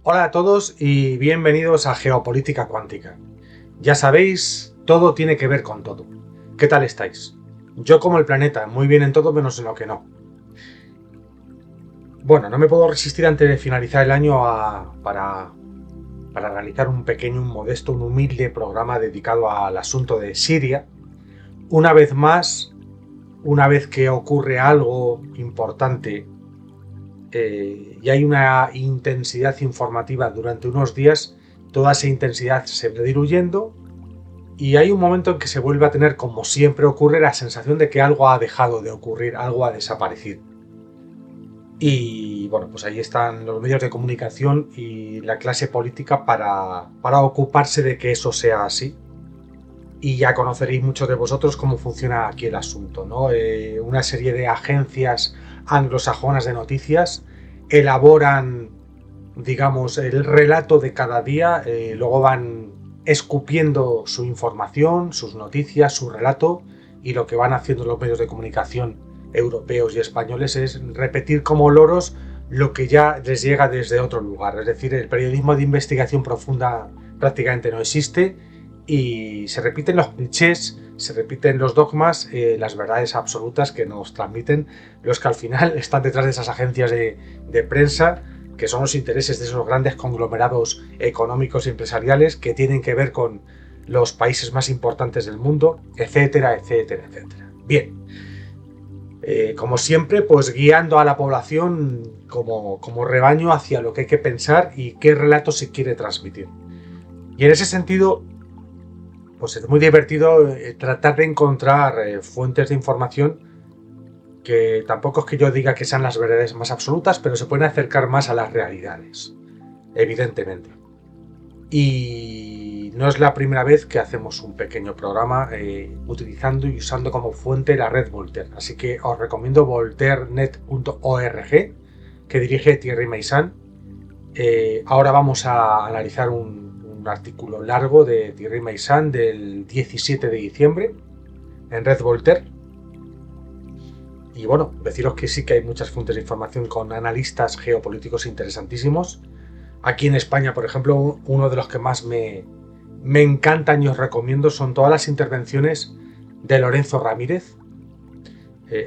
Hola a todos y bienvenidos a Geopolítica Cuántica. Ya sabéis, todo tiene que ver con todo. ¿Qué tal estáis? Yo como el planeta, muy bien en todo menos en lo que no. Bueno, no me puedo resistir antes de finalizar el año para realizar un pequeño, un modesto, un humilde programa dedicado al asunto de Siria. Una vez más, una vez que ocurre algo importante y hay una intensidad informativa durante unos días, toda esa intensidad se va diluyendo y hay un momento en que se vuelve a tener, como siempre ocurre, la sensación de que algo ha dejado de ocurrir, algo ha desaparecido. Y bueno, pues ahí están los medios de comunicación y la clase política para ocuparse de que eso sea así. Y ya conoceréis muchos de vosotros cómo funciona aquí el asunto, ¿no? Una serie de agencias anglosajonas de noticias elaboran, digamos, el relato de cada día, luego van escupiendo su información, sus noticias, su relato, y lo que van haciendo los medios de comunicación europeos y españoles es repetir como loros lo que ya les llega desde otro lugar. Es decir, el periodismo de investigación profunda prácticamente no existe y se repiten los clichés, se repiten los dogmas, las verdades absolutas que nos transmiten los que al final están detrás de esas agencias de prensa, que son los intereses de esos grandes conglomerados económicos y empresariales que tienen que ver con los países más importantes del mundo, etcétera, etcétera, etcétera. Bien, como siempre, pues guiando a la población como rebaño hacia lo que hay que pensar y qué relato se quiere transmitir. Y en ese sentido, pues es muy divertido tratar de encontrar fuentes de información que tampoco es que yo diga que sean las verdades más absolutas, pero se pueden acercar más a las realidades, evidentemente. Y no es la primera vez que hacemos un pequeño programa utilizando y usando como fuente la red Voltaire. Así que os recomiendo voltairenet.org, que dirige Thierry Meyssan. Ahora vamos a analizar un artículo largo de Thierry Meyssan del 17 de diciembre en red Voltaire. Y bueno, deciros que sí que hay muchas fuentes de información con analistas geopolíticos interesantísimos. Aquí en España, por ejemplo, uno de los que más me encantan y os recomiendo son todas las intervenciones de Lorenzo Ramírez.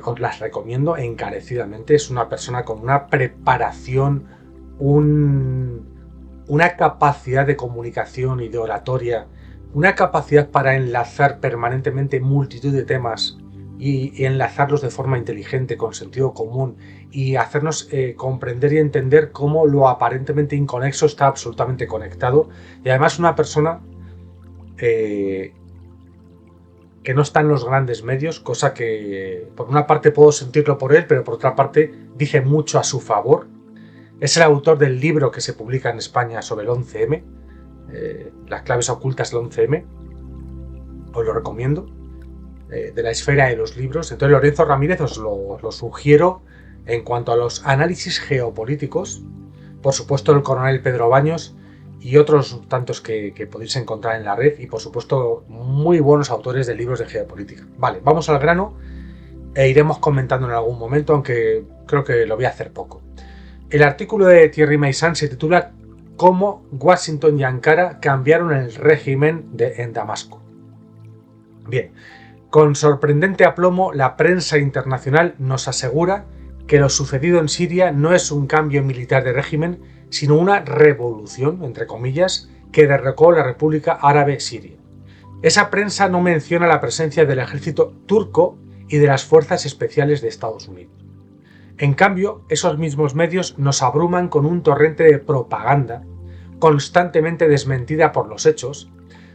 Os las recomiendo encarecidamente. Es una persona con una preparación, una capacidad de comunicación y de oratoria, una capacidad para enlazar permanentemente multitud de temas y enlazarlos de forma inteligente, con sentido común, y hacernos comprender y entender cómo lo aparentemente inconexo está absolutamente conectado. Y además una persona que no está en los grandes medios, cosa que por una parte puedo sentirlo por él, pero por otra parte dice mucho a su favor. Es el autor del libro que se publica en España sobre el 11M, las claves ocultas del 11M. Os lo recomiendo. De la esfera de los libros. Entonces Lorenzo Ramírez os lo sugiero. En cuanto a los análisis geopolíticos, por supuesto el coronel Pedro Baños y otros tantos que podéis encontrar en la red, y por supuesto muy buenos autores de libros de geopolítica. Vale, vamos al grano e iremos comentando en algún momento, aunque creo que lo voy a hacer poco. El artículo de Thierry Meyssan se titula "Cómo Washington y Ankara cambiaron el régimen en Damasco". Bien, con sorprendente aplomo, la prensa internacional nos asegura que lo sucedido en Siria no es un cambio militar de régimen, sino una revolución, entre comillas, que derrocó la República Árabe Siria. Esa prensa no menciona la presencia del ejército turco y de las fuerzas especiales de Estados Unidos. En cambio, esos mismos medios nos abruman con un torrente de propaganda, constantemente desmentida por los hechos,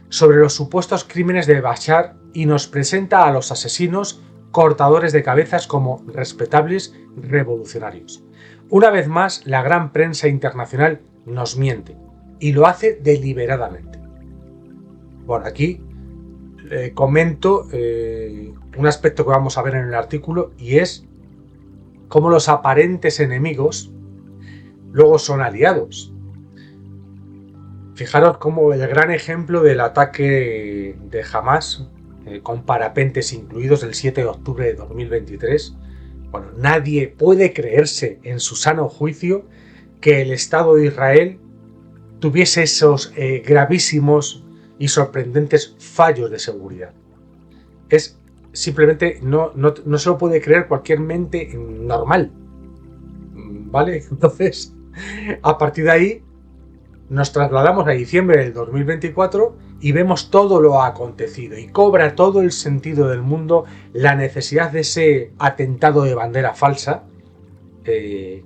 sobre los supuestos crímenes de Bashar, y nos presenta a los asesinos cortadores de cabezas como respetables revolucionarios. Una vez más, la gran prensa internacional nos miente, y lo hace deliberadamente. Bueno, aquí comento un aspecto que vamos a ver en el artículo, y es cómo los aparentes enemigos luego son aliados. Fijaros cómo el gran ejemplo del ataque de Hamas, con parapentes incluidos, el 7 de octubre de 2023, bueno, nadie puede creerse en su sano juicio que el Estado de Israel tuviese esos gravísimos y sorprendentes fallos de seguridad. Es simplemente, no se lo puede creer cualquier mente normal, ¿vale? Entonces, a partir de ahí, nos trasladamos a diciembre del 2024 y vemos todo lo acontecido y cobra todo el sentido del mundo la necesidad de ese atentado de bandera falsa que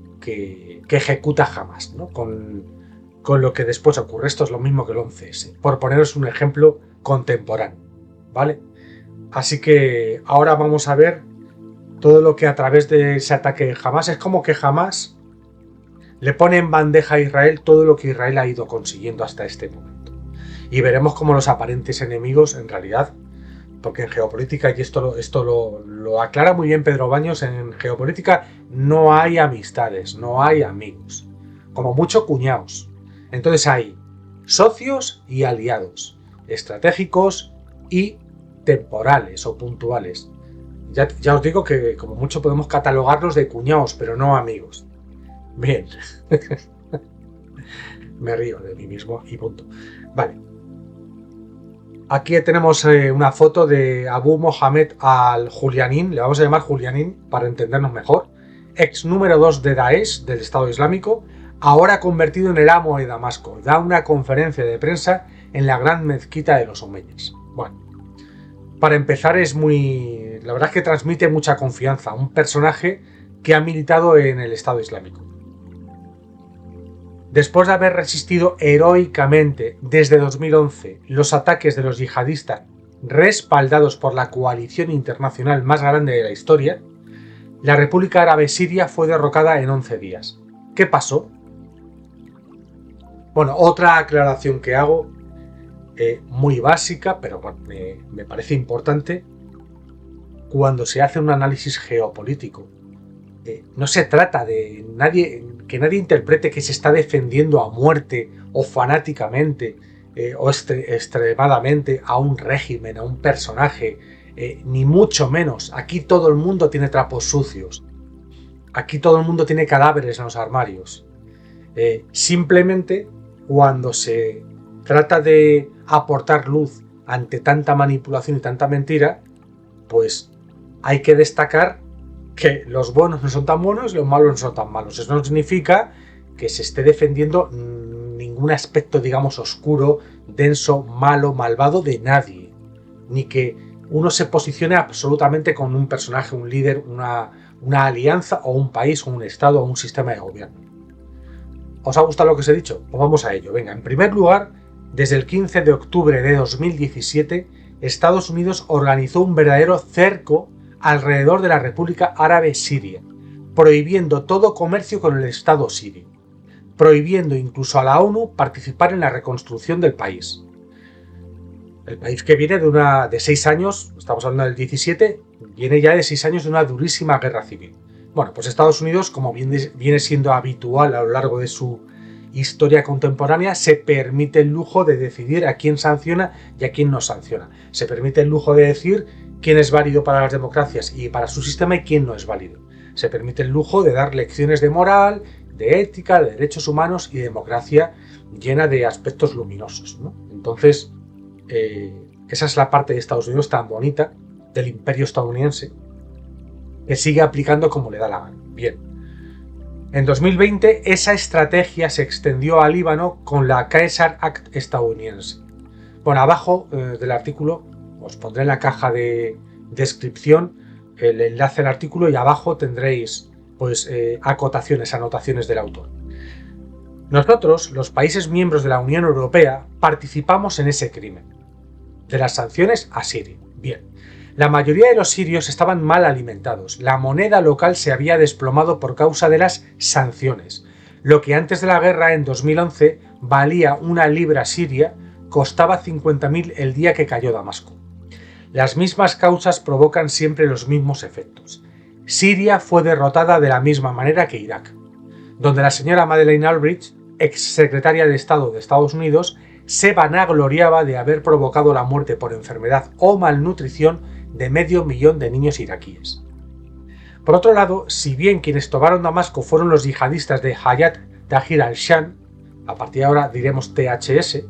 ejecuta Hamas, ¿no? Con lo que después ocurre. Esto es lo mismo que el 11S, por poneros un ejemplo contemporáneo, ¿vale? Así que ahora vamos a ver todo lo que a través de ese ataque de Hamas, es como que Hamas le pone en bandeja a Israel todo lo que Israel ha ido consiguiendo hasta este momento. Y veremos cómo los aparentes enemigos, en realidad, porque en geopolítica, y esto lo aclara muy bien Pedro Baños, en geopolítica no hay amistades, no hay amigos, como mucho cuñados. Entonces hay socios y aliados, estratégicos y temporales o puntuales. Ya os digo que como mucho podemos catalogarlos de cuñados, pero no amigos. Bien. Me río de mí mismo y punto. Vale. Aquí tenemos una foto de Abu Mohamed al-Julianin, le vamos a llamar Julianin para entendernos mejor, ex número 2 de Daesh, del Estado Islámico, ahora convertido en el amo de Damasco. Da una conferencia de prensa en la gran mezquita de los omeyas. Bueno, para empezar la verdad es que transmite mucha confianza, un personaje que ha militado en el Estado Islámico. Después de haber resistido heroicamente desde 2011 los ataques de los yihadistas respaldados por la coalición internacional más grande de la historia, la República Árabe Siria fue derrocada en 11 días. ¿Qué pasó? Bueno, otra aclaración que hago, muy básica, pero bueno, me parece importante. Cuando se hace un análisis geopolítico, no se trata de que nadie interprete que se está defendiendo a muerte o fanáticamente o extremadamente a un régimen, a un personaje, ni mucho menos. Aquí todo el mundo tiene trapos sucios. Aquí todo el mundo tiene cadáveres en los armarios. Simplemente cuando se trata de aportar luz ante tanta manipulación y tanta mentira, pues hay que destacar que los buenos no son tan buenos y los malos no son tan malos. Eso no significa que se esté defendiendo ningún aspecto, digamos, oscuro, denso, malo, malvado de nadie. Ni que uno se posicione absolutamente con un personaje, un líder, una alianza o un país o un estado o un sistema de gobierno. ¿Os ha gustado lo que os he dicho? Pues vamos a ello. Venga, en primer lugar, desde el 15 de octubre de 2017, Estados Unidos organizó un verdadero cerco alrededor de la República Árabe Siria, prohibiendo todo comercio con el Estado sirio, prohibiendo incluso a la ONU participar en la reconstrucción del país. El país que viene de 6 años, estamos hablando del 17, viene ya de 6 años de una durísima guerra civil. Bueno, pues Estados Unidos, como viene siendo habitual a lo largo de su historia contemporánea, se permite el lujo de decidir a quién sanciona y a quién no sanciona. Se permite el lujo de decir quién es válido para las democracias y para su sistema y quién no es válido. Se permite el lujo de dar lecciones de moral, de ética, de derechos humanos y de democracia llena de aspectos luminosos, ¿no? Entonces, esa es la parte de Estados Unidos tan bonita, del imperio estadounidense, que sigue aplicando como le da la gana. Bien. En 2020, esa estrategia se extendió al Líbano con la Caesar Act estadounidense. Bueno, abajo del artículo os pondré en la caja de descripción el enlace al artículo y abajo tendréis pues anotaciones del autor. Nosotros, los países miembros de la Unión Europea, participamos en ese crimen de las sanciones a Siria. Bien, la mayoría de los sirios estaban mal alimentados. La moneda local se había desplomado por causa de las sanciones. Lo que antes de la guerra, en 2011, valía una libra siria, costaba 50.000 el día que cayó Damasco. Las mismas causas provocan siempre los mismos efectos. Siria fue derrotada de la misma manera que Irak, donde la señora Madeleine Albright, ex secretaria de Estado de Estados Unidos, se vanagloriaba de haber provocado la muerte por enfermedad o malnutrición de 500.000 de niños iraquíes. Por otro lado, si bien quienes tomaron Damasco fueron los yihadistas de Hayat Tahrir al-Sham, a partir de ahora diremos THS,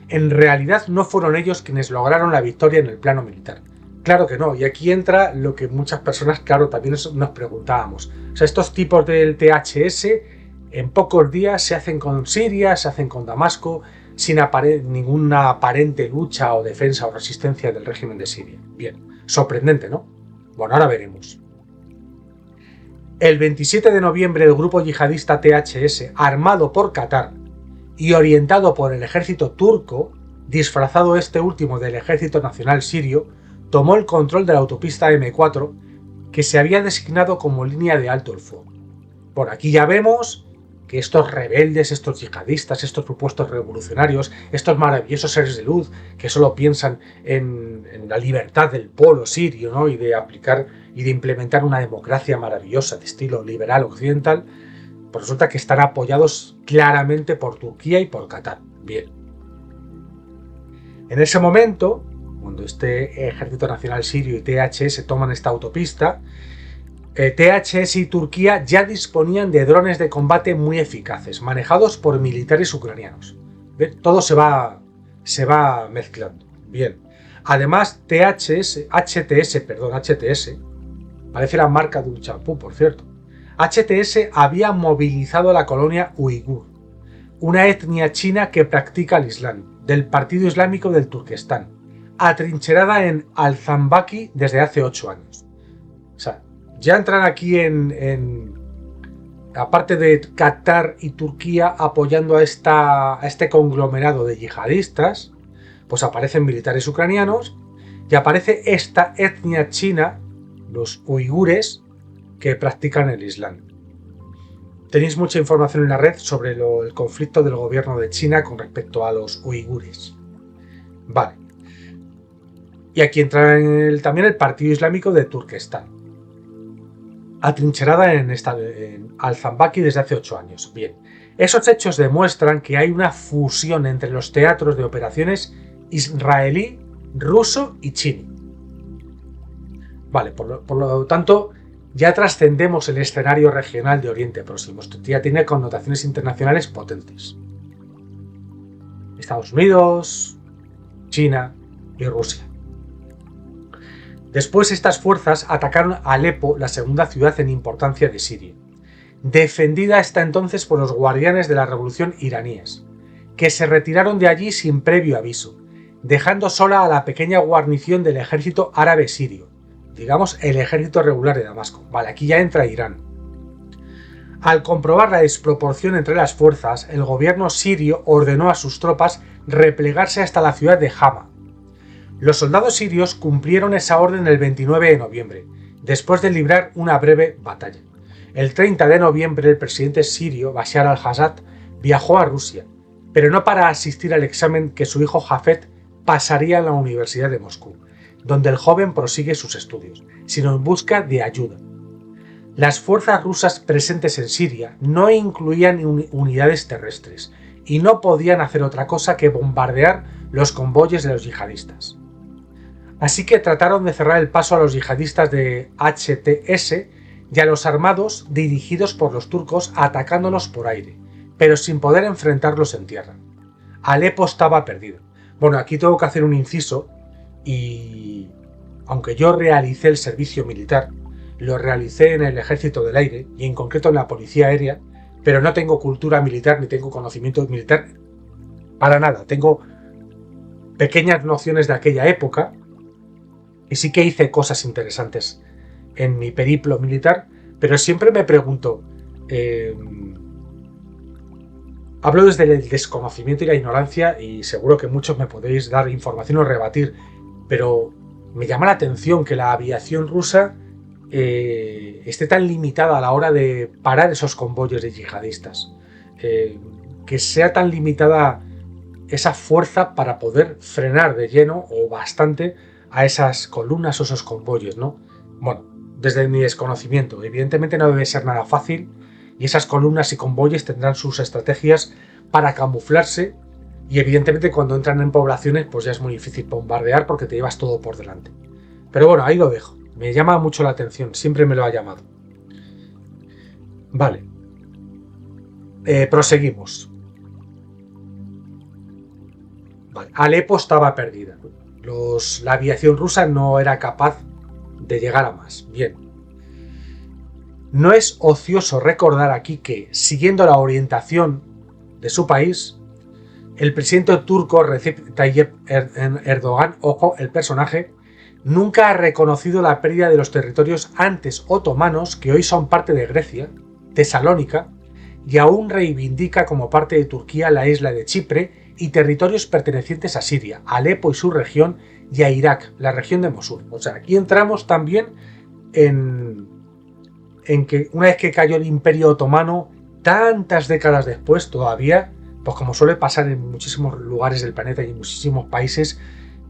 en realidad no fueron ellos quienes lograron la victoria en el plano militar. Claro que no, y aquí entra lo que muchas personas, claro, también nos preguntábamos. O sea, estos tipos del THS en pocos días se hacen con Siria, se hacen con Damasco, sin ninguna aparente lucha o defensa o resistencia del régimen de Siria. Bien, sorprendente, ¿no? Bueno, ahora veremos. El 27 de noviembre el grupo yihadista THS, armado por Qatar y orientado por el ejército turco, disfrazado este último del ejército nacional sirio, tomó el control de la autopista M4 que se había designado como línea de alto el fuego. Por aquí ya vemos que estos rebeldes, estos yihadistas, estos supuestos revolucionarios, estos maravillosos seres de luz que solo piensan en la libertad del pueblo sirio, ¿no? y de aplicar y de implementar una democracia maravillosa de estilo liberal occidental, pues resulta que están apoyados claramente por Turquía y por Qatar. Bien. En ese momento, cuando este Ejército Nacional Sirio y THS toman esta autopista, THS y Turquía ya disponían de drones de combate muy eficaces, manejados por militares ucranianos. ¿Ven? Todo se va mezclando. Bien. Además, HTS, parece la marca de un champú, por cierto. HTS había movilizado a la colonia uigur, una etnia china que practica el Islam, del Partido Islámico del Turquestán, atrincherada en Alzambaki desde hace 8 años. O sea, ya entran aquí aparte de Qatar y Turquía apoyando a este conglomerado de yihadistas, pues aparecen militares ucranianos y aparece esta etnia china, los uigures, que practican el Islam. Tenéis mucha información en la red sobre el conflicto del gobierno de China con respecto a los uigures. Vale. Y aquí entra también el Partido Islámico de Turquestán, atrincherada en Alzambaki desde hace 8 años. Bien, esos hechos demuestran que hay una fusión entre los teatros de operaciones israelí, ruso y chino. Vale, por lo tanto, ya trascendemos el escenario regional de Oriente Próximo. Esto ya tiene connotaciones internacionales potentes. Estados Unidos, China y Rusia. Después estas fuerzas atacaron Alepo, la segunda ciudad en importancia de Siria, defendida hasta entonces por los guardianes de la revolución iraníes, que se retiraron de allí sin previo aviso, dejando sola a la pequeña guarnición del ejército árabe sirio, digamos el ejército regular de Damasco. Vale, aquí ya entra Irán. Al comprobar la desproporción entre las fuerzas, el gobierno sirio ordenó a sus tropas replegarse hasta la ciudad de Hama. Los soldados sirios cumplieron esa orden el 29 de noviembre, después de librar una breve batalla. El 30 de noviembre el presidente sirio Bashar al-Assad viajó a Rusia, pero no para asistir al examen que su hijo Jafet pasaría en la Universidad de Moscú, donde el joven prosigue sus estudios, sino en busca de ayuda. Las fuerzas rusas presentes en Siria no incluían unidades terrestres y no podían hacer otra cosa que bombardear los convoyes de los yihadistas. Así que trataron de cerrar el paso a los yihadistas de HTS y a los armados dirigidos por los turcos atacándonos por aire, pero sin poder enfrentarlos en tierra. Alepo estaba perdido. Bueno, aquí tengo que hacer un inciso y aunque yo realicé el servicio militar, lo realicé en el ejército del aire y en concreto en la policía aérea, pero no tengo cultura militar ni tengo conocimiento militar para nada. Tengo pequeñas nociones de aquella época y sí que hice cosas interesantes en mi periplo militar, pero siempre me pregunto, hablo desde el desconocimiento y la ignorancia y seguro que muchos me podéis dar información o rebatir, pero me llama la atención que la aviación rusa esté tan limitada a la hora de parar esos convoyes de yihadistas, que sea tan limitada esa fuerza para poder frenar de lleno o bastante a esas columnas o esos convoyes, ¿no? Bueno, desde mi desconocimiento, evidentemente no debe ser nada fácil y esas columnas y convoyes tendrán sus estrategias para camuflarse y evidentemente cuando entran en poblaciones pues ya es muy difícil bombardear porque te llevas todo por delante. Pero bueno, ahí lo dejo. Me llama mucho la atención, siempre me lo ha llamado. Vale. Proseguimos. Vale, Alepo estaba perdida. La aviación rusa no era capaz de llegar a más. Bien. No es ocioso recordar aquí que, siguiendo la orientación de su país, el presidente turco Recep Tayyip Erdogan, ojo, el personaje, nunca ha reconocido la pérdida de los territorios antes otomanos, que hoy son parte de Grecia, Tesalónica, y aún reivindica como parte de Turquía la isla de Chipre y territorios pertenecientes a Siria, Alepo y su región, y a Irak, la región de Mosul. O sea, aquí entramos también en que una vez que cayó el Imperio Otomano, tantas décadas después todavía, pues como suele pasar en muchísimos lugares del planeta y en muchísimos países,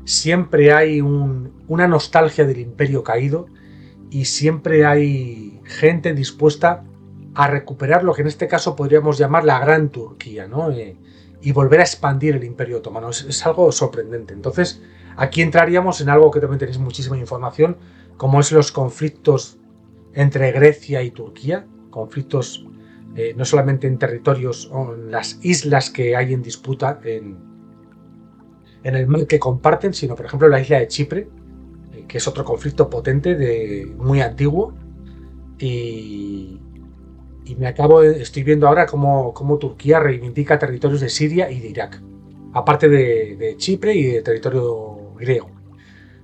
siempre hay una nostalgia del imperio caído y siempre hay gente dispuesta a recuperar lo que en este caso podríamos llamar la Gran Turquía, ¿no? Y volver a expandir el Imperio Otomano. Es algo sorprendente. Entonces, aquí entraríamos en algo que también tenéis muchísima información, como es los conflictos entre Grecia y Turquía, conflictos no solamente en territorios o en las islas que hay en disputa en el mar que comparten, sino por ejemplo la isla de Chipre, que es otro conflicto potente, muy antiguo, y estoy viendo ahora cómo Turquía reivindica territorios de Siria y de Irak, aparte de Chipre y de territorio griego.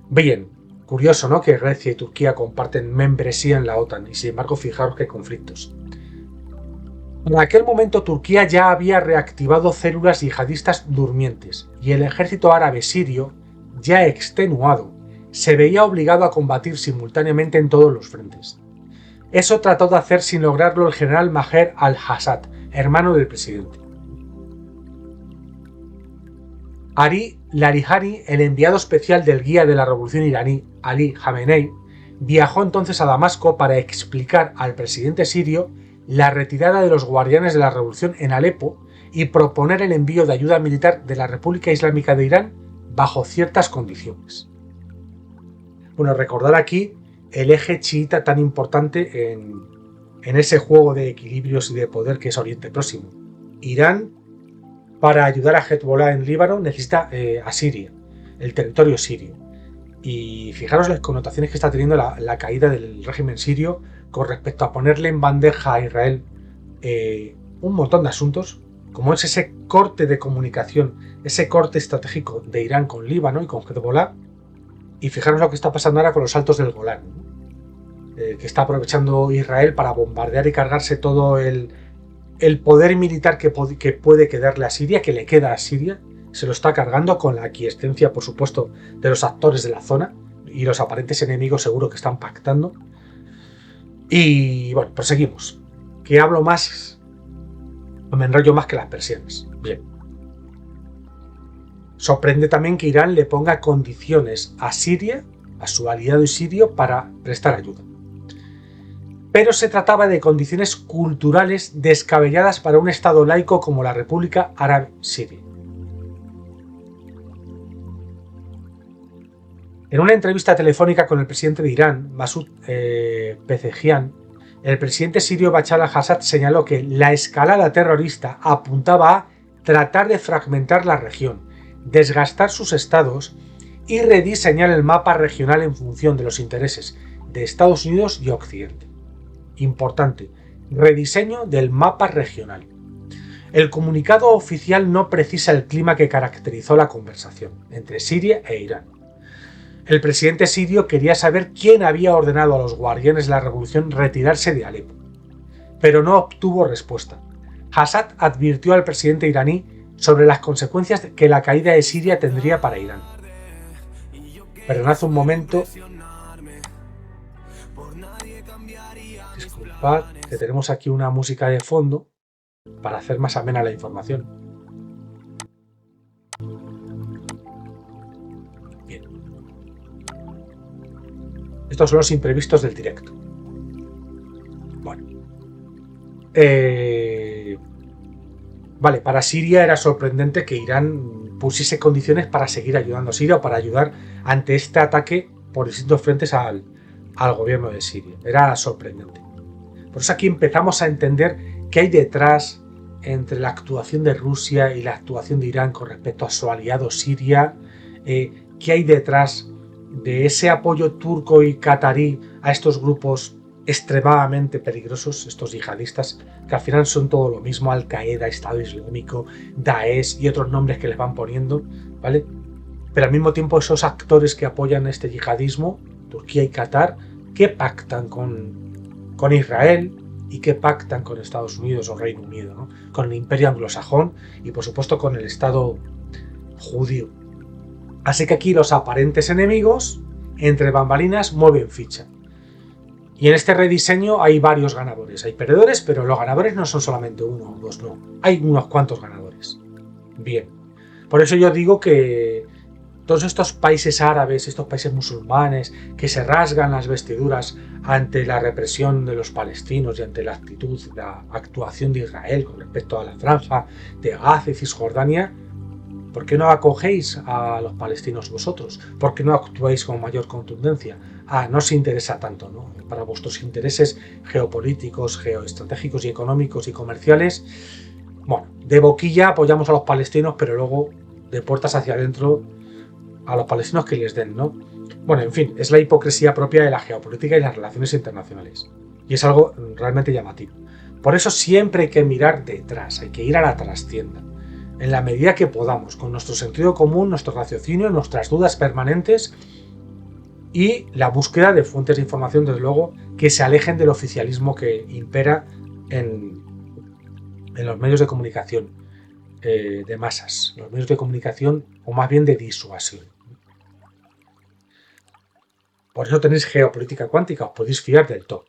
Bien, curioso, ¿no?, que Grecia y Turquía comparten membresía en la OTAN, y sin embargo fijaros qué conflictos. En aquel momento Turquía ya había reactivado células yihadistas durmientes, y el ejército árabe sirio, ya extenuado, se veía obligado a combatir simultáneamente en todos los frentes. Eso trató de hacer sin lograrlo el general Maher al-Assad, hermano del presidente. Ali Larijani, el enviado especial del guía de la revolución iraní, Ali Khamenei, viajó entonces a Damasco para explicar al presidente sirio la retirada de los guardianes de la revolución en Alepo y proponer el envío de ayuda militar de la República Islámica de Irán bajo ciertas condiciones. Bueno, recordar aquí el eje chiita tan importante en ese juego de equilibrios y de poder que es Oriente Próximo. Irán, para ayudar a Hezbollah en Líbano, necesita a Siria, el territorio sirio. Y fijaros las connotaciones que está teniendo la caída del régimen sirio con respecto a ponerle en bandeja a Israel un montón de asuntos, como es ese corte de comunicación, ese corte estratégico de Irán con Líbano y con Hezbollah. Y fijaros lo que está pasando ahora con los Altos del Golán, ¿no? Que está aprovechando Israel para bombardear y cargarse todo el poder militar que puede quedarle a Siria, que le queda a Siria. Se lo está cargando con la aquiescencia, por supuesto, de los actores de la zona y los aparentes enemigos seguro que están pactando. Y bueno, proseguimos. Que hablo más, me enrollo más que las persianas. Bien. Sorprende también que Irán le ponga condiciones a Siria, a su aliado sirio, para prestar ayuda. Pero se trataba de condiciones culturales descabelladas para un estado laico como la República Árabe Siria. En una entrevista telefónica con el presidente de Irán, Masoud Pezeshkian, el presidente sirio Bashar al-Assad señaló que la escalada terrorista apuntaba a tratar de fragmentar la región, desgastar sus estados y rediseñar el mapa regional en función de los intereses de Estados Unidos y Occidente. Importante, rediseño del mapa regional. El comunicado oficial no precisa el clima que caracterizó la conversación entre Siria e Irán. El presidente sirio quería saber quién había ordenado a los guardianes de la revolución retirarse de Alepo, pero no obtuvo respuesta. Assad advirtió al presidente iraní sobre las consecuencias que la caída de Siria tendría para Irán. Perdonad un momento. Disculpad, que tenemos aquí una música de fondo para hacer más amena la información. Bien. Estos son los imprevistos del directo. Bueno. Vale, para Siria era sorprendente que Irán pusiese condiciones para seguir ayudando a Siria o para ayudar ante este ataque por distintos frentes al gobierno de Siria. Era sorprendente. Por eso aquí empezamos a entender qué hay detrás entre la actuación de Rusia y la actuación de Irán con respecto a su aliado Siria? ¿Qué hay detrás de ese apoyo turco y catarí a estos grupos extremadamente peligrosos, estos yihadistas, que al final son todo lo mismo: Al-Qaeda, Estado Islámico, Daesh y otros nombres que les van poniendo, ¿vale? Pero al mismo tiempo esos actores que apoyan este yihadismo, Turquía y Qatar, que pactan con Israel y que pactan con Estados Unidos o Reino Unido, ¿no? Con el imperio anglosajón y por supuesto con el Estado judío. Así que aquí los aparentes enemigos, entre bambalinas, mueven ficha. Y en este rediseño hay varios ganadores. Hay perdedores, pero los ganadores no son solamente uno o dos, no. Hay unos cuantos ganadores. Bien. Por eso yo digo que todos estos países árabes, estos países musulmanes, que se rasgan las vestiduras ante la represión de los palestinos y ante la actitud, la actuación de Israel con respecto a la franja de Gaza y Cisjordania, ¿por qué no acogéis a los palestinos vosotros? ¿Por qué no actuáis con mayor contundencia? No os interesa tanto, ¿no? Para vuestros intereses geopolíticos, geoestratégicos y económicos y comerciales, bueno, de boquilla apoyamos a los palestinos, pero luego de puertas hacia adentro a los palestinos que les den, ¿no? Bueno, en fin, es la hipocresía propia de la geopolítica y las relaciones internacionales. Y es algo realmente llamativo. Por eso siempre hay que mirar detrás, hay que ir a la trastienda. En la medida que podamos, con nuestro sentido común, nuestro raciocinio, nuestras dudas permanentes y la búsqueda de fuentes de información, desde luego, que se alejen del oficialismo que impera en los medios de comunicación de masas, los medios de comunicación, o más bien de disuasión. Por eso tenéis geopolítica cuántica, os podéis fiar del todo.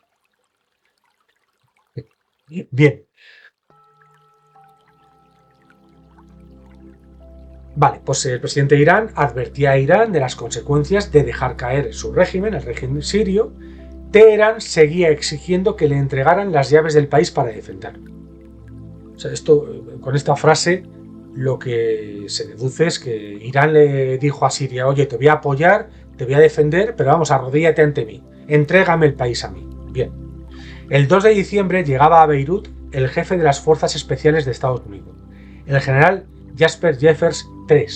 Bien. Vale, pues el presidente de Irán advertía a Irán de las consecuencias de dejar caer su régimen, el régimen sirio. Teherán seguía exigiendo que le entregaran las llaves del país para defenderlo. O sea, con esta frase lo que se deduce es que Irán le dijo a Siria: oye, te voy a apoyar, te voy a defender, pero vamos, arrodíllate ante mí, entrégame el país a mí. Bien. El 2 de diciembre llegaba a Beirut el jefe de las Fuerzas Especiales de Estados Unidos, el general Jasper Jeffers III.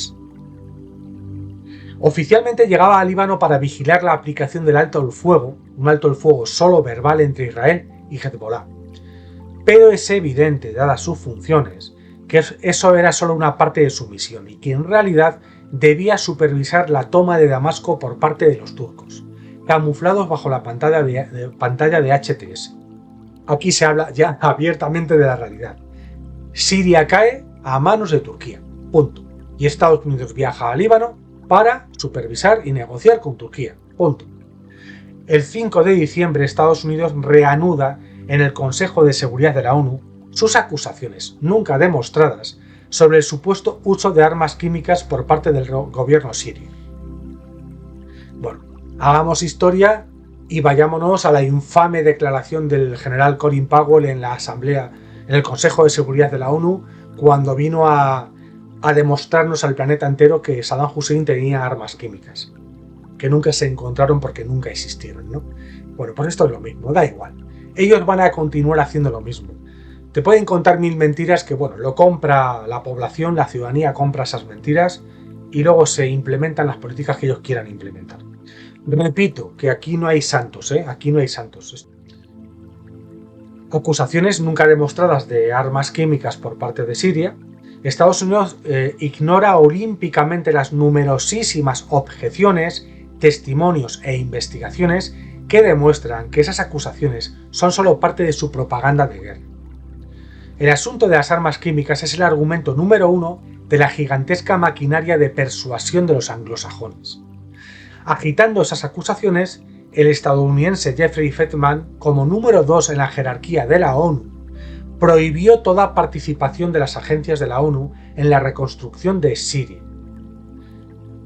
Oficialmente llegaba a Líbano para vigilar la aplicación del alto el fuego, un alto el fuego solo verbal entre Israel y Hezbollah. Pero es evidente, dadas sus funciones, que eso era solo una parte de su misión y que en realidad debía supervisar la toma de Damasco por parte de los turcos, camuflados bajo la pantalla de HTS. Aquí se habla ya abiertamente de la realidad. Siria cae a manos de Turquía, punto. Y Estados Unidos viaja a Líbano para supervisar y negociar con Turquía, punto. El 5 de diciembre Estados Unidos reanuda en el Consejo de Seguridad de la ONU sus acusaciones, nunca demostradas, sobre el supuesto uso de armas químicas por parte del gobierno sirio. Bueno, hagamos historia y vayámonos a la infame declaración del general Colin Powell en la Asamblea, en el Consejo de Seguridad de la ONU, cuando vino a demostrarnos al planeta entero que Saddam Hussein tenía armas químicas, que nunca se encontraron porque nunca existieron, ¿no? Bueno, pues esto es lo mismo, da igual. Ellos van a continuar haciendo lo mismo. Te pueden contar mil mentiras que, bueno, lo compra la población, la ciudadanía compra esas mentiras y luego se implementan las políticas que ellos quieran implementar. Repito que aquí no hay santos, aquí no hay santos. Acusaciones nunca demostradas de armas químicas por parte de Siria. Estados Unidos ignora olímpicamente las numerosísimas objeciones, testimonios e investigaciones que demuestran que esas acusaciones son solo parte de su propaganda de guerra. El asunto de las armas químicas es el argumento número 1 de la gigantesca maquinaria de persuasión de los anglosajones. Agitando esas acusaciones, el estadounidense Jeffrey Feltman, como número 2 en la jerarquía de la ONU, prohibió toda participación de las agencias de la ONU en la reconstrucción de Siria.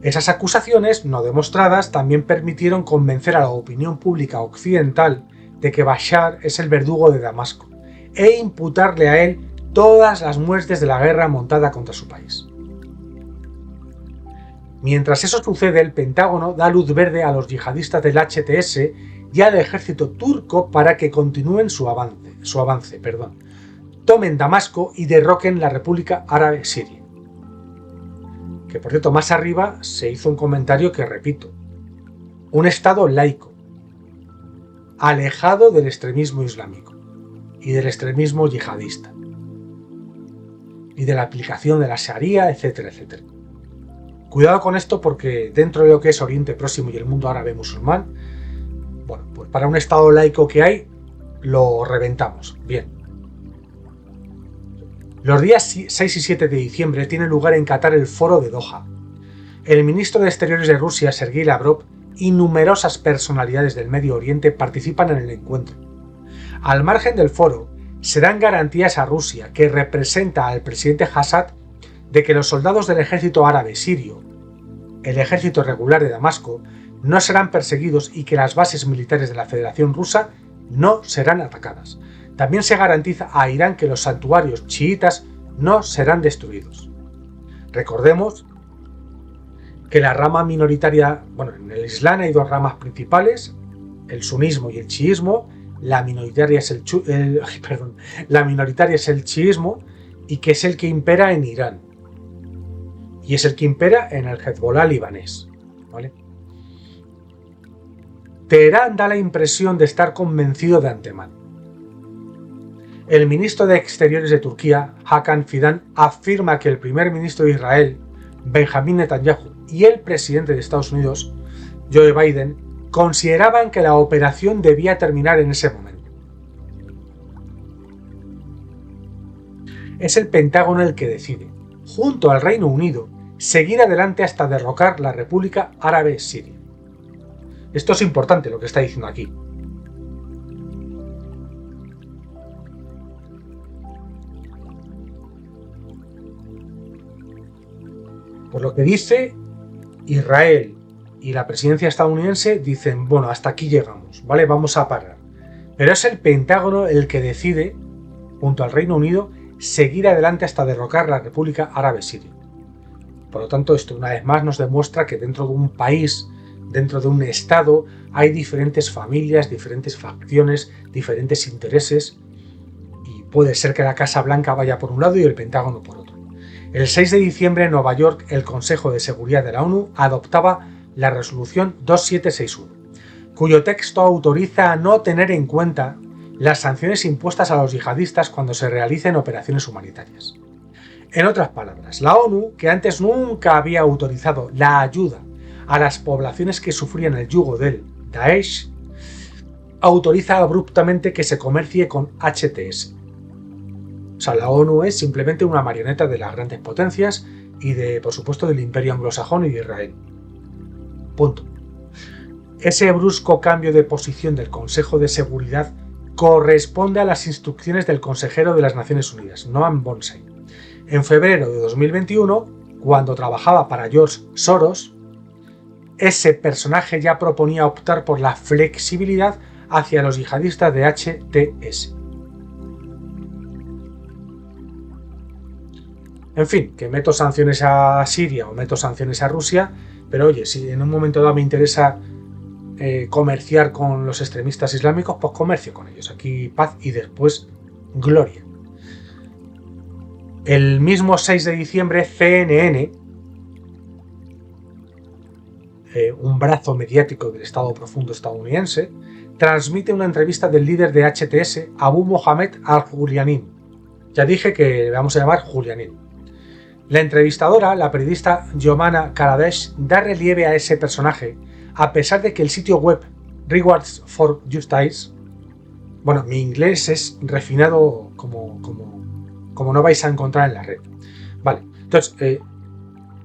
Esas acusaciones no demostradas también permitieron convencer a la opinión pública occidental de que Bashar es el verdugo de Damasco e imputarle a él todas las muertes de la guerra montada contra su país. Mientras eso sucede, el Pentágono da luz verde a los yihadistas del HTS y al ejército turco para que continúen su avance. tomen Damasco y derroquen la República Árabe Siria. Que por cierto, más arriba se hizo un comentario que repito: un Estado laico, alejado del extremismo islámico y del extremismo yihadista y de la aplicación de la Sharia, etcétera, etcétera. Cuidado con esto, porque dentro de lo que es Oriente Próximo y el mundo árabe musulmán, bueno, pues para un Estado laico que hay, lo reventamos. Bien. Los días 6 y 7 de diciembre tiene lugar en Qatar el Foro de Doha. El ministro de Exteriores de Rusia, Sergei Lavrov, y numerosas personalidades del Medio Oriente participan en el encuentro. Al margen del foro, se dan garantías a Rusia, que representa al presidente Assad, de que los soldados del ejército árabe sirio, el ejército regular de Damasco, no serán perseguidos y que las bases militares de la Federación Rusa no serán atacadas. También se garantiza a Irán que los santuarios chiitas no serán destruidos. Recordemos que la rama minoritaria, bueno, en el Islam hay dos ramas principales, el sunismo y el chiismo. La minoritaria es el chiismo, y que es el que impera en Irán. Y es el que impera en el Hezbollah libanés, ¿vale? Teherán da la impresión de estar convencido de antemano. El ministro de Exteriores de Turquía, Hakan Fidan, afirma que el primer ministro de Israel, Benjamin Netanyahu, y el presidente de Estados Unidos, Joe Biden, consideraban que la operación debía terminar en ese momento. Es el Pentágono el que decide, junto al Reino Unido, seguir adelante hasta derrocar la República Árabe Siria. Esto es importante lo que está diciendo aquí. Por lo que dice, Israel y la presidencia estadounidense dicen, bueno, hasta aquí llegamos, ¿vale? Vamos a parar. Pero es el Pentágono el que decide, junto al Reino Unido, seguir adelante hasta derrocar la República Árabe Siria. Por lo tanto, esto una vez más nos demuestra que dentro de un país, dentro de un Estado, hay diferentes familias, diferentes facciones, diferentes intereses, y puede ser que la Casa Blanca vaya por un lado y el Pentágono por otro. El 6 de diciembre en Nueva York, el Consejo de Seguridad de la ONU adoptaba la resolución 2761, cuyo texto autoriza a no tener en cuenta las sanciones impuestas a los yihadistas cuando se realicen operaciones humanitarias. En otras palabras, la ONU, que antes nunca había autorizado la ayuda a las poblaciones que sufrían el yugo del Daesh, autoriza abruptamente que se comercie con HTS. O sea, la ONU es simplemente una marioneta de las grandes potencias y por supuesto, del imperio anglosajón y de Israel. Punto. Ese brusco cambio de posición del Consejo de Seguridad corresponde a las instrucciones del consejero de las Naciones Unidas, Noam Chomsky. En febrero de 2021, cuando trabajaba para George Soros, ese personaje ya proponía optar por la flexibilidad hacia los yihadistas de HTS. En fin, que meto sanciones a Siria o meto sanciones a Rusia, pero oye, si en un momento dado me interesa comerciar con los extremistas islámicos, pues comercio con ellos. Aquí paz y después gloria. El mismo 6 de diciembre, CNN, un brazo mediático del Estado Profundo estadounidense, transmite una entrevista del líder de HTS, Abu Mohammed al-Julianin. Ya dije que le vamos a llamar Julianin. La entrevistadora, la periodista Yomana Karadesh, da relieve a ese personaje, a pesar de que el sitio web Rewards for Justice, bueno, mi inglés es refinado como no vais a encontrar en la red. Vale, entonces,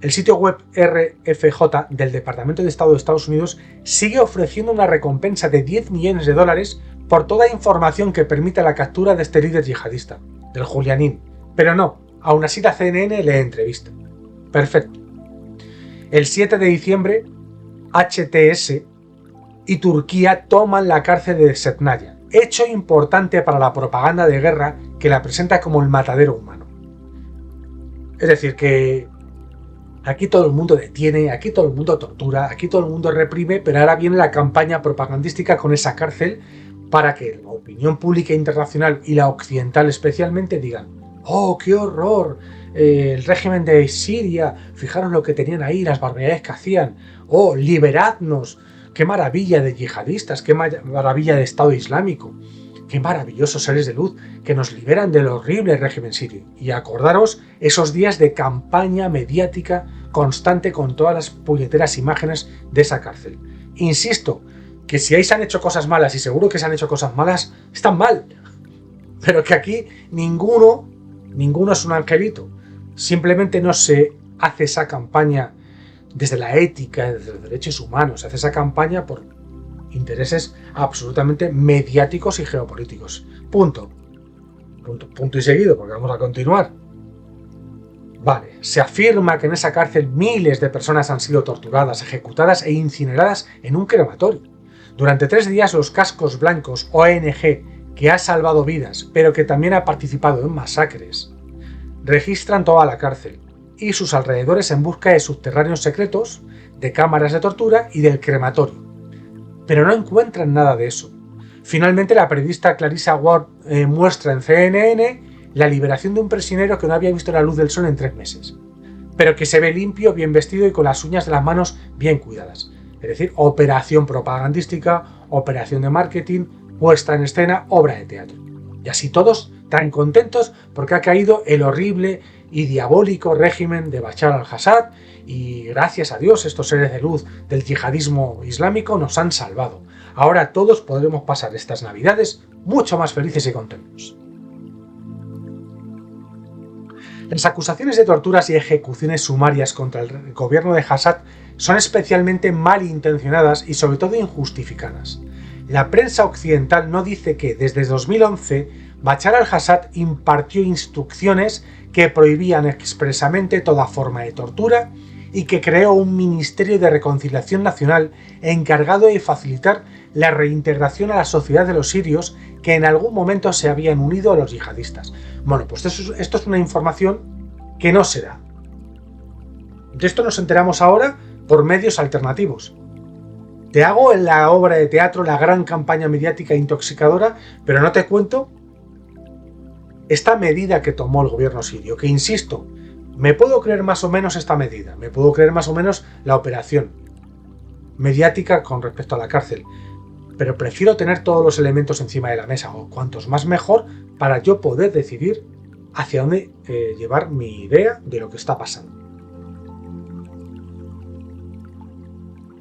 el sitio web RFJ del Departamento de Estado de Estados Unidos sigue ofreciendo una recompensa de $10 millones por toda información que permita la captura de este líder yihadista, del Julianin. Pero no, aún así la CNN le entrevista. Perfecto. El 7 de diciembre, HTS y Turquía toman la cárcel de Setnaya, hecho importante para la propaganda de guerra que la presenta como el matadero humano. Es decir, que aquí todo el mundo detiene, aquí todo el mundo tortura, aquí todo el mundo reprime, pero ahora viene la campaña propagandística con esa cárcel para que la opinión pública internacional y la occidental especialmente digan: ¡oh, qué horror! El régimen de Siria, fijaros lo que tenían ahí, las barbaridades que hacían. ¡Oh, liberadnos! ¡Qué maravilla de yihadistas! ¡Qué maravilla de Estado Islámico! ¡Qué maravillosos seres de luz que nos liberan del horrible régimen sirio! Y acordaros esos días de campaña mediática constante con todas las puñeteras imágenes de esa cárcel. Insisto, que si ahí se han hecho cosas malas, y seguro que se han hecho cosas malas, están mal. Pero que aquí ninguno es un angelito. Simplemente no se hace esa campaña desde la ética, desde los derechos humanos. Se hace esa campaña por intereses absolutamente mediáticos y geopolíticos. Punto y seguido, porque vamos a continuar. Vale, se afirma que en esa cárcel miles de personas han sido torturadas, ejecutadas e incineradas en un crematorio. Durante 3 días los Cascos Blancos, ONG, que ha salvado vidas, pero que también ha participado en masacres, registran toda la cárcel y sus alrededores en busca de subterráneos secretos, de cámaras de tortura y del crematorio. Pero no encuentran nada de eso. Finalmente, la periodista Clarissa Ward muestra en CNN la liberación de un prisionero que no había visto la luz del sol en 3 meses, pero que se ve limpio, bien vestido y con las uñas de las manos bien cuidadas. Es decir, operación propagandística, operación de marketing, puesta en escena, obra de teatro. Y así todos tan contentos porque ha caído el horrible y diabólico régimen de Bashar al-Assad y gracias a Dios estos seres de luz del yihadismo islámico nos han salvado. Ahora todos podremos pasar estas navidades mucho más felices y contentos. Las acusaciones de torturas y ejecuciones sumarias contra el gobierno de Assad son especialmente malintencionadas y sobre todo injustificadas. La prensa occidental no dice que, desde 2011, Bashar al-Assad impartió instrucciones que prohibían expresamente toda forma de tortura y que creó un Ministerio de Reconciliación Nacional encargado de facilitar la reintegración a la sociedad de los sirios que en algún momento se habían unido a los yihadistas. Bueno, pues esto es una información que no se da. De esto nos enteramos ahora por medios alternativos. Te hago en la obra de teatro la gran campaña mediática intoxicadora, pero no te cuento esta medida que tomó el gobierno sirio, que insisto, me puedo creer más o menos esta medida, me puedo creer más o menos la operación mediática con respecto a la cárcel, pero prefiero tener todos los elementos encima de la mesa, o cuantos más mejor, para yo poder decidir hacia dónde llevar mi idea de lo que está pasando.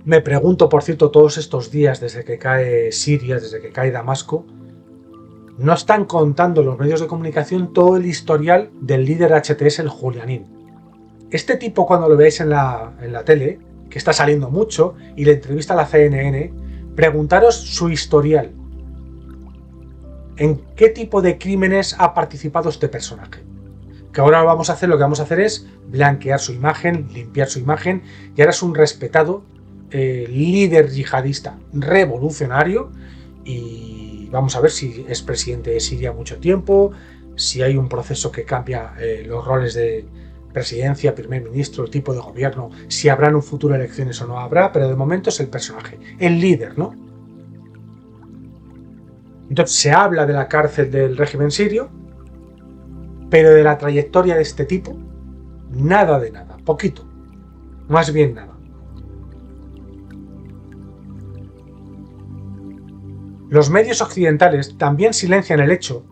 Me pregunto, por cierto, todos estos días desde que cae Siria, desde que cae Damasco, no están contando los medios de comunicación todo el historial del líder HTS, el Julianín. Este tipo, cuando lo veáis en la tele, que está saliendo mucho, y le entrevista a la CNN, preguntaros su historial. ¿En qué tipo de crímenes ha participado este personaje? Que ahora lo que vamos a hacer es blanquear su imagen, limpiar su imagen, y ahora es un respetado líder yihadista revolucionario, y vamos a ver si es presidente de Siria mucho tiempo, si hay un proceso que cambia los roles de presidencia, primer ministro, el tipo de gobierno, si habrá en un futuro elecciones o no habrá, pero de momento es el personaje, el líder, ¿no? Entonces se habla de la cárcel del régimen sirio, pero de la trayectoria de este tipo, nada de nada, poquito, más bien nada. Los medios occidentales también silencian el hecho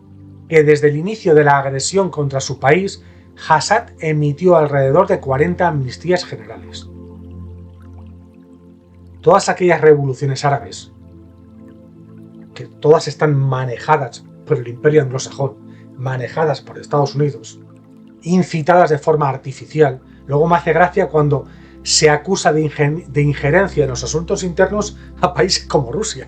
que desde el inicio de la agresión contra su país, Assad emitió alrededor de 40 amnistías generales. Todas aquellas revoluciones árabes, que todas están manejadas por el imperio anglosajón, manejadas por Estados Unidos, incitadas de forma artificial, luego me hace gracia cuando se acusa de injerencia en los asuntos internos a países como Rusia.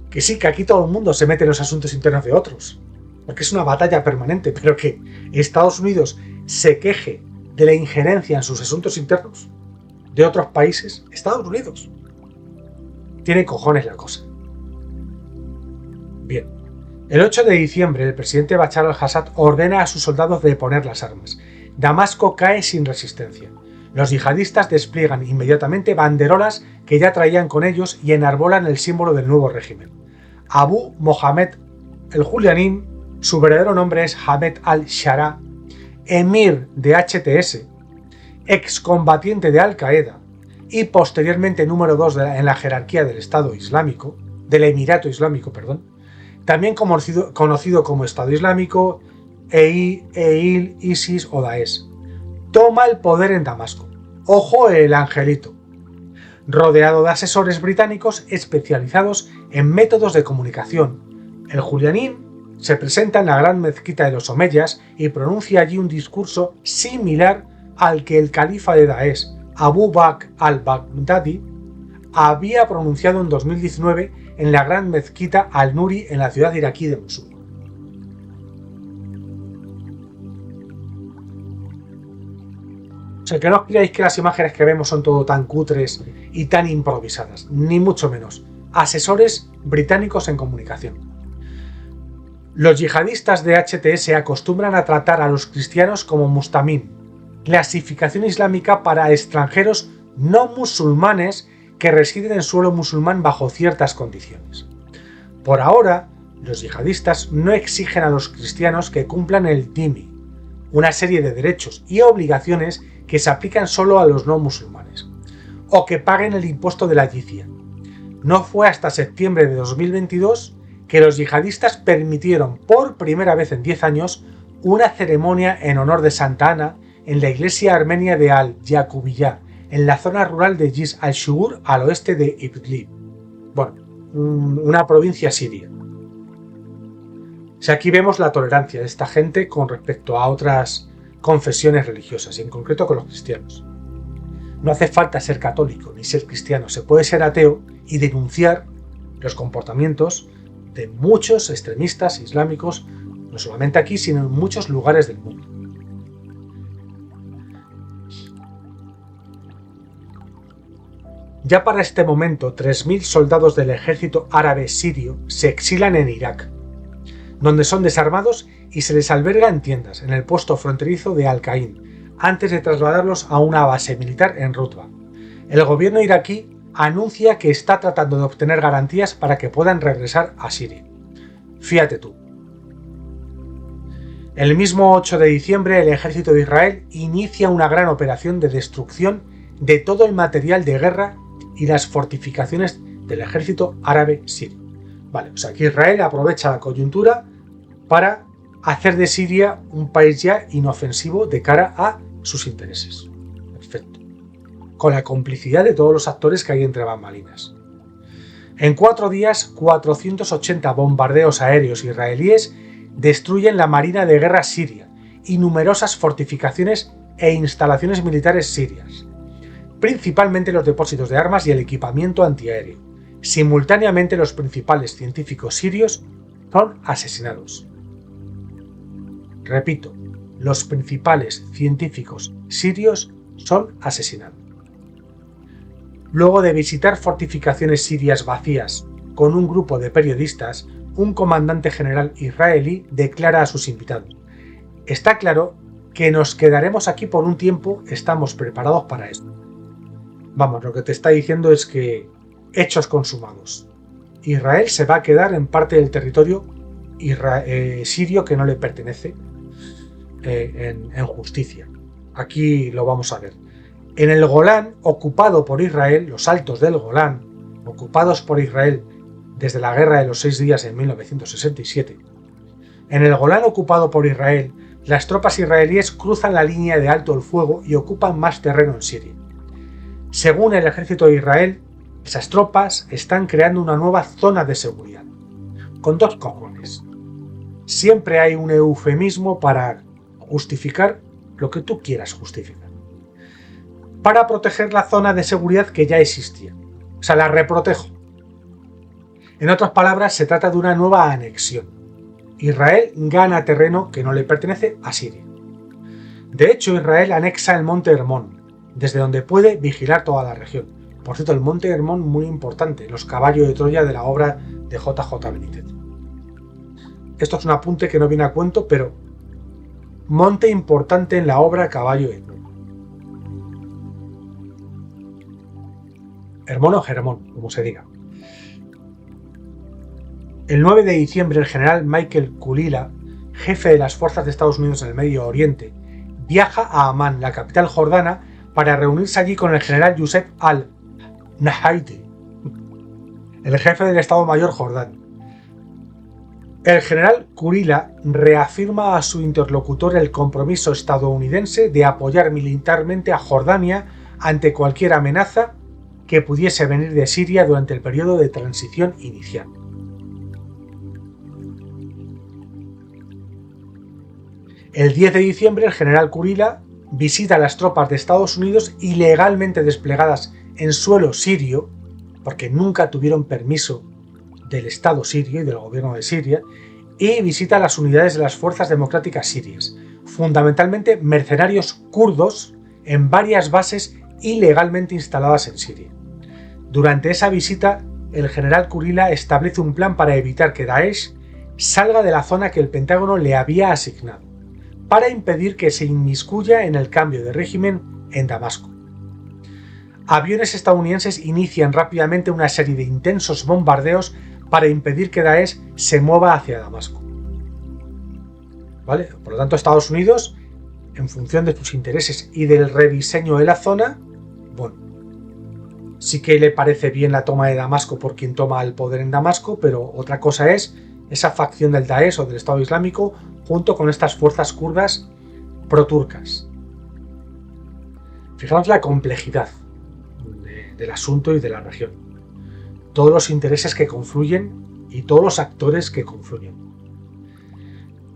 Que sí, que aquí todo el mundo se mete en los asuntos internos de otros, porque es una batalla permanente, pero que Estados Unidos se queje de la injerencia en sus asuntos internos de otros países, Estados Unidos. Tiene cojones la cosa. Bien, el 8 de diciembre el presidente Bashar al-Assad ordena a sus soldados deponer las armas. Damasco cae sin resistencia. Los yihadistas despliegan inmediatamente banderolas que ya traían con ellos y enarbolan el símbolo del nuevo régimen. Abu Mohammed el-Julianí, su verdadero nombre es Hamed al-Shara, emir de HTS, excombatiente de Al-Qaeda y posteriormente número 2 en la jerarquía del Estado Islámico, del Emirato Islámico, también conocido como Estado Islámico, EIL, ISIS o Daesh, toma el poder en Damasco. Ojo el angelito, rodeado de asesores británicos especializados en métodos de comunicación. El Julianí se presenta en la gran mezquita de los Omeyas y pronuncia allí un discurso similar al que el califa de Daesh, Abu Bakr al-Baghdadi, había pronunciado en 2019 en la gran mezquita Al-Nuri en la ciudad iraquí de Mosul. O sea, que no os creáis que las imágenes que vemos son todo tan cutres y tan improvisadas, ni mucho menos. Asesores británicos en comunicación. Los yihadistas de HTS acostumbran a tratar a los cristianos como mustamín, clasificación islámica para extranjeros no musulmanes que residen en suelo musulmán bajo ciertas condiciones. Por ahora, los yihadistas no exigen a los cristianos que cumplan el dhimmi, una serie de derechos y obligaciones que se aplican solo a los no musulmanes, o que paguen el impuesto de la jizya. No fue hasta septiembre de 2022 que los yihadistas permitieron por primera vez en 10 años una ceremonia en honor de Santa Ana en la iglesia armenia de Al-Yaqubiyya, en la zona rural de Jis al-Shugur al oeste de Idlib, una provincia siria. O sea, aquí vemos la tolerancia de esta gente con respecto a otras confesiones religiosas, y en concreto con los cristianos. No hace falta ser católico ni ser cristiano, se puede ser ateo y denunciar los comportamientos de muchos extremistas islámicos, no solamente aquí, sino en muchos lugares del mundo. Ya para este momento, 3.000 soldados del ejército árabe sirio se exilan en Irak, donde son desarmados y se les alberga en tiendas en el puesto fronterizo de Al-Qaim, antes de trasladarlos a una base militar en Rutba. El gobierno iraquí anuncia que está tratando de obtener garantías para que puedan regresar a Siria. Fíjate tú. El mismo 8 de diciembre, el ejército de Israel inicia una gran operación de destrucción de todo el material de guerra y las fortificaciones del ejército árabe sirio. Vale, o sea que Israel aprovecha la coyuntura para hacer de Siria un país ya inofensivo de cara a sus intereses. Perfecto. Con la complicidad de todos los actores que hay entre bambalinas. En 4 días, 480 bombardeos aéreos israelíes destruyen la marina de guerra siria y numerosas fortificaciones e instalaciones militares sirias, principalmente los depósitos de armas y el equipamiento antiaéreo. Simultáneamente, los principales científicos sirios son asesinados. Repito, los principales científicos sirios son asesinados. Luego de visitar fortificaciones sirias vacías con un grupo de periodistas, un comandante general israelí declara a sus invitados: "Está claro que nos quedaremos aquí por un tiempo, estamos preparados para esto". Vamos, lo que te está diciendo es que hechos consumados. Israel se va a quedar en parte del territorio sirio que no le pertenece en justicia. Aquí lo vamos a ver. En el Golán, ocupado por Israel, los altos del Golán, ocupados por Israel desde la Guerra de los 6 días en 1967, en el Golán ocupado por Israel, las tropas israelíes cruzan la línea de alto el fuego y ocupan más terreno en Siria. Según el ejército de Israel, esas tropas están creando una nueva zona de seguridad. Con 2 cojones. Siempre hay un eufemismo para justificar lo que tú quieras justificar. Para proteger la zona de seguridad que ya existía. O sea, la reprotejo. En otras palabras, se trata de una nueva anexión. Israel gana terreno que no le pertenece a Siria. De hecho, Israel anexa el monte Hermón, desde donde puede vigilar toda la región. Por cierto, el monte Hermón muy importante, los caballos de Troya de la obra de J.J. Benítez. Esto es un apunte que no viene a cuento, pero monte importante en la obra Caballo de Troya. Hermón o Germón, como se diga. El 9 de diciembre el general Michael Kulila, jefe de las fuerzas de Estados Unidos en el Medio Oriente, viaja a Amán, la capital jordana, para reunirse allí con el general Youssef al-Nahyaty, el jefe del Estado Mayor jordano. El general Kulila reafirma a su interlocutor el compromiso estadounidense de apoyar militarmente a Jordania ante cualquier amenaza que pudiese venir de Siria durante el periodo de transición inicial. El 10 de diciembre el general Kulila visita las tropas de Estados Unidos ilegalmente desplegadas en suelo sirio, porque nunca tuvieron permiso del Estado sirio y del gobierno de Siria, y visita las unidades de las fuerzas democráticas sirias, fundamentalmente mercenarios kurdos en varias bases ilegalmente instaladas en Siria. Durante esa visita, el general Kulila establece un plan para evitar que Daesh salga de la zona que el Pentágono le había asignado, para impedir que se inmiscuya en el cambio de régimen en Damasco. Aviones estadounidenses inician rápidamente una serie de intensos bombardeos para impedir que Daesh se mueva hacia Damasco. ¿Vale? Por lo tanto, Estados Unidos, en función de sus intereses y del rediseño de la zona, bueno, sí que le parece bien la toma de Damasco por quien toma el poder en Damasco, pero otra cosa es esa facción del Daesh o del Estado Islámico junto con estas fuerzas kurdas proturcas. Fijaos la complejidad del asunto y de la región. Todos los intereses que confluyen y todos los actores que confluyen.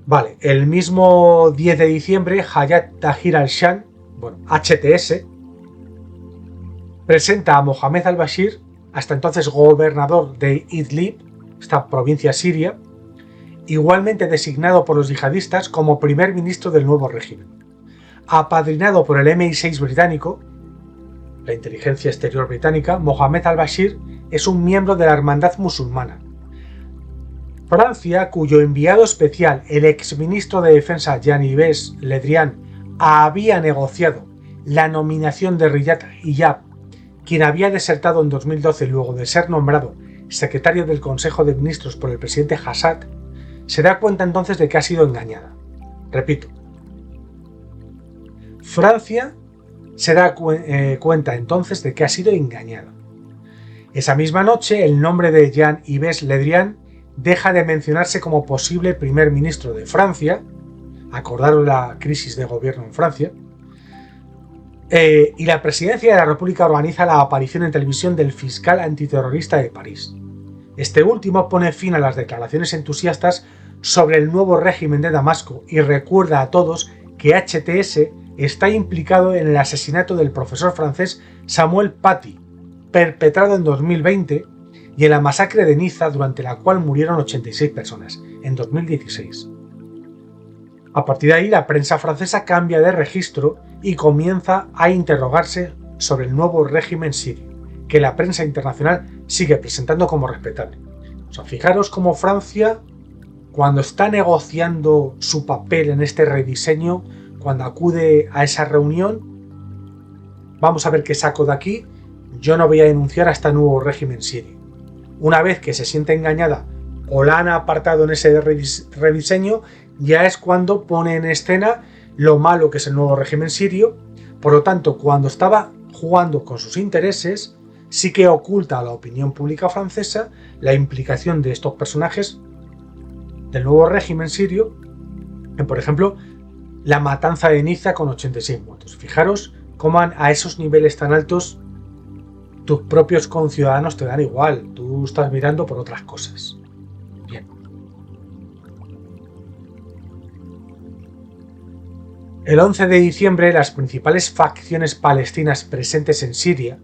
Vale, el mismo 10 de diciembre, Hayat Tahrir al-Sham, bueno, HTS, presenta a Mohamed al-Bashir, hasta entonces gobernador de Idlib, esta provincia siria, igualmente designado por los yihadistas como primer ministro del nuevo régimen. Apadrinado por el MI6 británico, la inteligencia exterior británica, Mohamed al-Bashir es un miembro de la Hermandad Musulmana. Francia, cuyo enviado especial, el exministro de Defensa Jean-Yves Le Drian, había negociado la nominación de Riyad Ayyab, quien había desertado en 2012 luego de ser nombrado secretario del Consejo de Ministros por el presidente Assad, se da cuenta entonces de que ha sido engañada. Repito, Francia se da cuenta entonces de que ha sido engañada. Esa misma noche, el nombre de Jean-Yves Le Drian deja de mencionarse como posible primer ministro de Francia, acordaron la crisis de gobierno en Francia, y la presidencia de la República organiza la aparición en televisión del fiscal antiterrorista de París. Este último pone fin a las declaraciones entusiastas sobre el nuevo régimen de Damasco y recuerda a todos que HTS está implicado en el asesinato del profesor francés Samuel Paty, perpetrado en 2020, y en la masacre de Niza, durante la cual murieron 86 personas, en 2016. A partir de ahí, la prensa francesa cambia de registro y comienza a interrogarse sobre el nuevo régimen sirio, que la prensa internacional sigue presentando como respetable. O sea, fijaros cómo Francia, cuando está negociando su papel en este rediseño, cuando acude a esa reunión, vamos a ver qué saco de aquí, yo no voy a denunciar a este nuevo régimen sirio. Una vez que se siente engañada o la han apartado en ese rediseño, ya es cuando pone en escena lo malo que es el nuevo régimen sirio. Por lo tanto, cuando estaba jugando con sus intereses, sí que oculta a la opinión pública francesa la implicación de estos personajes del nuevo régimen sirio en, por ejemplo, la matanza de Niza con 86 muertos. Fijaros cómo a esos niveles tan altos tus propios conciudadanos te dan igual, tú estás mirando por otras cosas. Bien. El 11 de diciembre, las principales facciones palestinas presentes en Siria,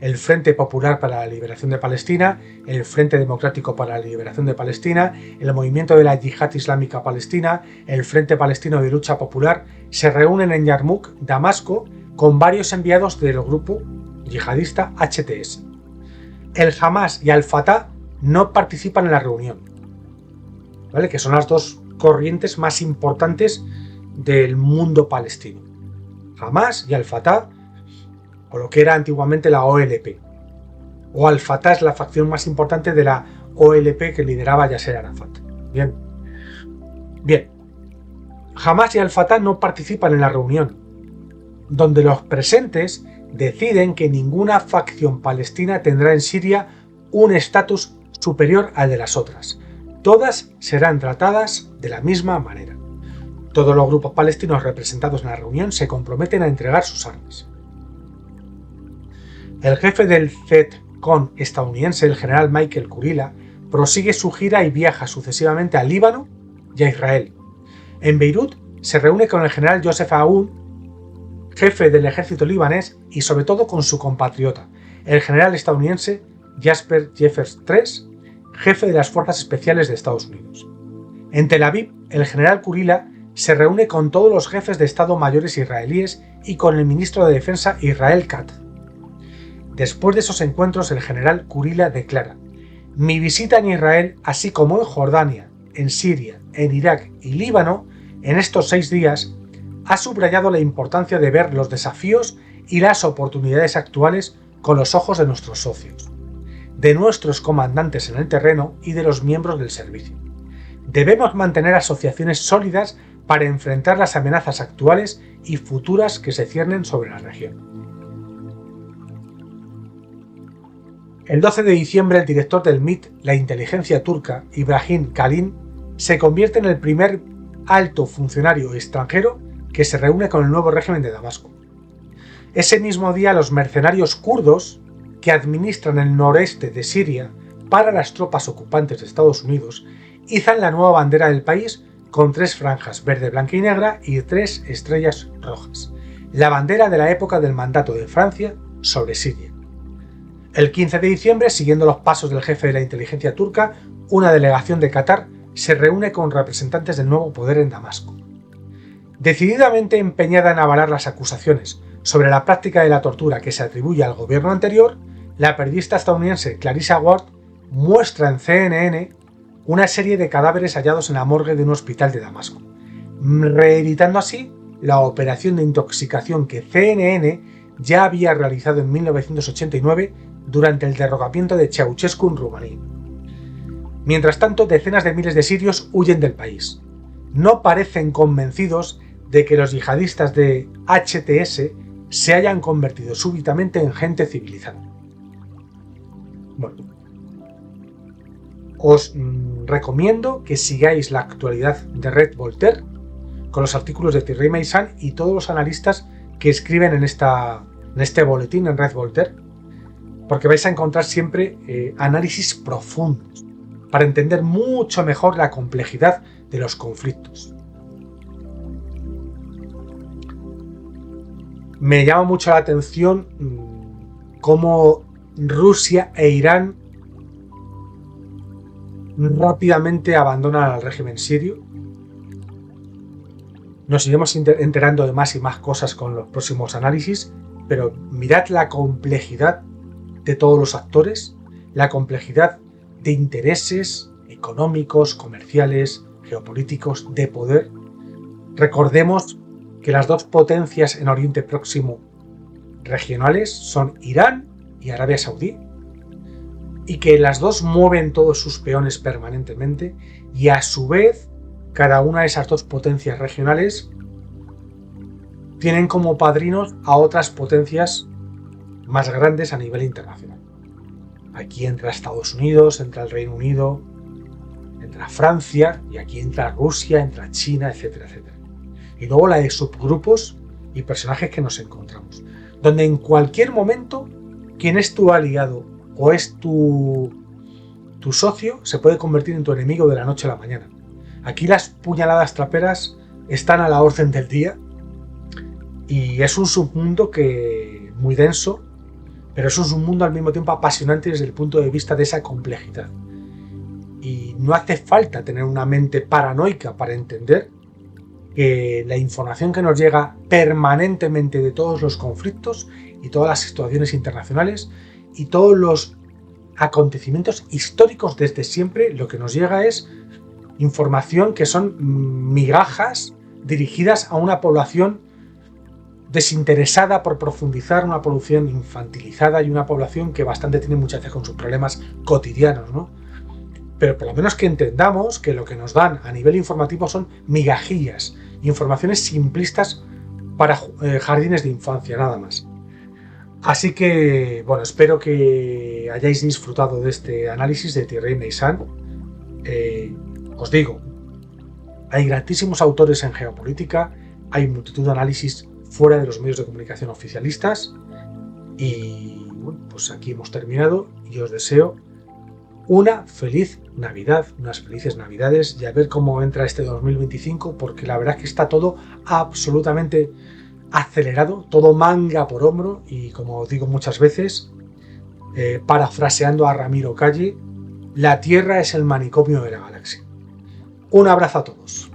el Frente Popular para la Liberación de Palestina, el Frente Democrático para la Liberación de Palestina, el Movimiento de la Yihad Islámica Palestina, el Frente Palestino de Lucha Popular, se reúnen en Yarmouk, Damasco, con varios enviados del grupo yihadista HTS. El Hamas y Al-Fatah no participan en la reunión, ¿vale? Que son las dos corrientes más importantes del mundo palestino. Hamas y Al-Fatah, o lo que era antiguamente la OLP. O Al-Fatah es la facción más importante de la OLP que lideraba Yasser Arafat. Bien. Hamás y Al-Fatah no participan en la reunión, donde los presentes deciden que ninguna facción palestina tendrá en Siria un estatus superior al de las otras. Todas serán tratadas de la misma manera. Todos los grupos palestinos representados en la reunión se comprometen a entregar sus armas. El jefe del CENTCOM estadounidense, el general Michael Kurilla, prosigue su gira y viaja sucesivamente a Líbano y a Israel. En Beirut se reúne con el general Joseph Aoun, jefe del ejército libanés, y sobre todo con su compatriota, el general estadounidense Jasper Jeffers III, jefe de las Fuerzas Especiales de Estados Unidos. En Tel Aviv, el general Kurilla se reúne con todos los jefes de Estado mayores israelíes y con el ministro de Defensa Israel Katz. Después de esos encuentros, el general Kurilla declara: "Mi visita en Israel, así como en Jordania, en Siria, en Irak y Líbano, en estos 6 días, ha subrayado la importancia de ver los desafíos y las oportunidades actuales con los ojos de nuestros socios, de nuestros comandantes en el terreno y de los miembros del servicio. Debemos mantener asociaciones sólidas para enfrentar las amenazas actuales y futuras que se ciernen sobre la región". El 12 de diciembre, el director del MIT, la inteligencia turca, Ibrahim Kalin, se convierte en el primer alto funcionario extranjero que se reúne con el nuevo régimen de Damasco. Ese mismo día, los mercenarios kurdos, que administran el noreste de Siria para las tropas ocupantes de Estados Unidos, izan la nueva bandera del país con 3 franjas verde, blanca y negra y 3 estrellas rojas, la bandera de la época del mandato de Francia sobre Siria. El 15 de diciembre, siguiendo los pasos del jefe de la inteligencia turca, una delegación de Qatar se reúne con representantes del nuevo poder en Damasco. Decididamente empeñada en avalar las acusaciones sobre la práctica de la tortura que se atribuye al gobierno anterior, la periodista estadounidense Clarissa Ward muestra en CNN una serie de cadáveres hallados en la morgue de un hospital de Damasco, reeditando así la operación de intoxicación que CNN ya había realizado en 1989 durante el derrocamiento de Ceausescu en Rumanía. Mientras tanto, decenas de miles de sirios huyen del país. No parecen convencidos de que los yihadistas de HTS se hayan convertido súbitamente en gente civilizada. Bueno, os recomiendo que sigáis la actualidad de Red Voltaire con los artículos de Thierry Meyssan y todos los analistas que escriben en este boletín en Red Voltaire, porque vais a encontrar siempre análisis profundos para entender mucho mejor la complejidad de los conflictos. Me llama mucho la atención cómo Rusia e Irán rápidamente abandonan al régimen sirio. Nos iremos enterando de más y más cosas con los próximos análisis, pero mirad la complejidad de todos los actores, la complejidad de intereses económicos, comerciales, geopolíticos, de poder. Recordemos que las 2 potencias en Oriente Próximo regionales son Irán y Arabia Saudí, y que las 2 mueven todos sus peones permanentemente, y a su vez cada una de esas 2 potencias regionales tienen como padrinos a otras potencias más grandes a nivel internacional. Aquí entra Estados Unidos, entra el Reino Unido, entra Francia, y aquí entra Rusia, entra China, etcétera, etcétera. Y luego la de subgrupos y personajes que nos encontramos, donde en cualquier momento quien es tu aliado o es tu socio se puede convertir en tu enemigo de la noche a la mañana. Aquí las puñaladas traperas están a la orden del día, y es un submundo que muy denso, pero es un mundo al mismo tiempo apasionante desde el punto de vista de esa complejidad. Y no hace falta tener una mente paranoica para entender que la información que nos llega permanentemente de todos los conflictos y todas las situaciones internacionales y todos los acontecimientos históricos desde siempre, lo que nos llega es información que son migajas dirigidas a una población desinteresada por profundizar, una población infantilizada y una población que bastante tiene muchas veces con sus problemas cotidianos, ¿no? pero por lo menos que entendamos que lo que nos dan a nivel informativo son migajillas, informaciones simplistas para jardines de infancia, nada más. Así que, bueno, espero que hayáis disfrutado de este análisis de Thierry Meyssan. Os digo, hay grandísimos autores en geopolítica, hay multitud de análisis fuera de los medios de comunicación oficialistas y bueno, pues aquí hemos terminado y os deseo una feliz Navidad, unas felices Navidades y a ver cómo entra este 2025 porque la verdad es que está todo absolutamente acelerado, todo manga por hombro y como digo muchas veces, parafraseando a Ramiro Calle, la Tierra es el manicomio de la galaxia. Un abrazo a todos.